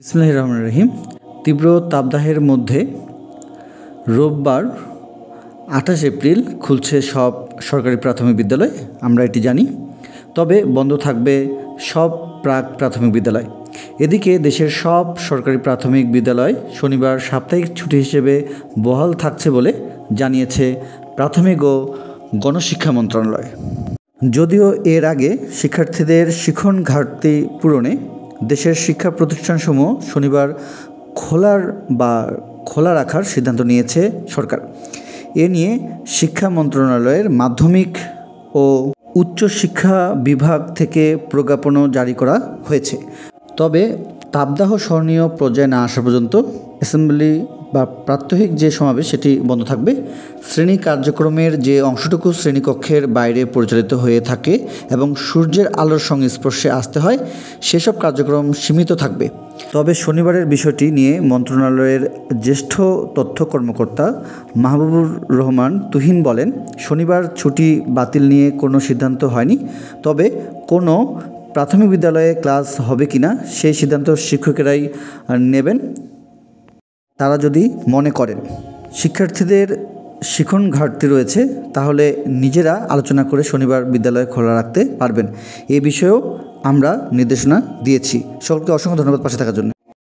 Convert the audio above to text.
বিসমিল্লাহির রহমানির রহিম। তীব্র তাপদাহের মধ্যে রোববার 28 এপ্রিল খুলছে সব সরকারি প্রাথমিক বিদ্যালয়, আমরা এটি জানি। তবে বন্ধ থাকবে সব প্রাক প্রাথমিক বিদ্যালয়। এদিকে দেশের সব সরকারি প্রাথমিক বিদ্যালয় শনিবার সাপ্তাহিক ছুটি হিসেবে বহাল থাকছে বলে জানিয়েছে প্রাথমিক ও গণশিক্ষা মন্ত্রণালয়। যদিও এর আগে শিক্ষার্থীদের শিক্ষণ ঘাটতি পূরণে দেশের শিক্ষা প্রতিষ্ঠানসমূহ শনিবার খোলা রাখার সিদ্ধান্ত নিয়েছে সরকার। এ নিয়ে শিক্ষা মন্ত্রণালয়ের মাধ্যমিক ও উচ্চশিক্ষা বিভাগ থেকে প্রজ্ঞাপনও জারি করা হয়েছে। তবে তাপদাহ সহনীয় পর্যায়ে না আসা পর্যন্ত অ্যাসেম্বলি বা প্রাত্যহিক যে সমাবেশ সেটি বন্ধ থাকবে। শ্রেণী কার্যক্রমের যে অংশটুকু শ্রেণীকক্ষের বাইরে পরিচালিত হয়ে থাকে এবং সূর্যের আলোর সংস্পর্শে আসতে হয় সেসব কার্যক্রম সীমিত থাকবে। তবে শনিবারের বিষয়টি নিয়ে মন্ত্রণালয়ের জ্যেষ্ঠ তথ্য কর্মকর্তা মাহবুবুর রহমান তুহিন বলেন, শনিবার ছুটি বাতিল নিয়ে কোনো সিদ্ধান্ত হয়নি। তবে কোনো প্রাথমিক বিদ্যালয়ে ক্লাস হবে কিনা সেই সিদ্ধান্ত শিক্ষকেরাই নেবেন। তারা যদি মনে করেন শিক্ষার্থীদের শিক্ষণ ঘাটতি রয়েছে তাহলে নিজেরা আলোচনা করে শনিবার বিদ্যালয় খোলা রাখতে পারবেন। এ বিষয়েও আমরা নির্দেশনা দিয়েছি। সকলকে অসংখ্য ধন্যবাদ পাশে থাকার জন্য।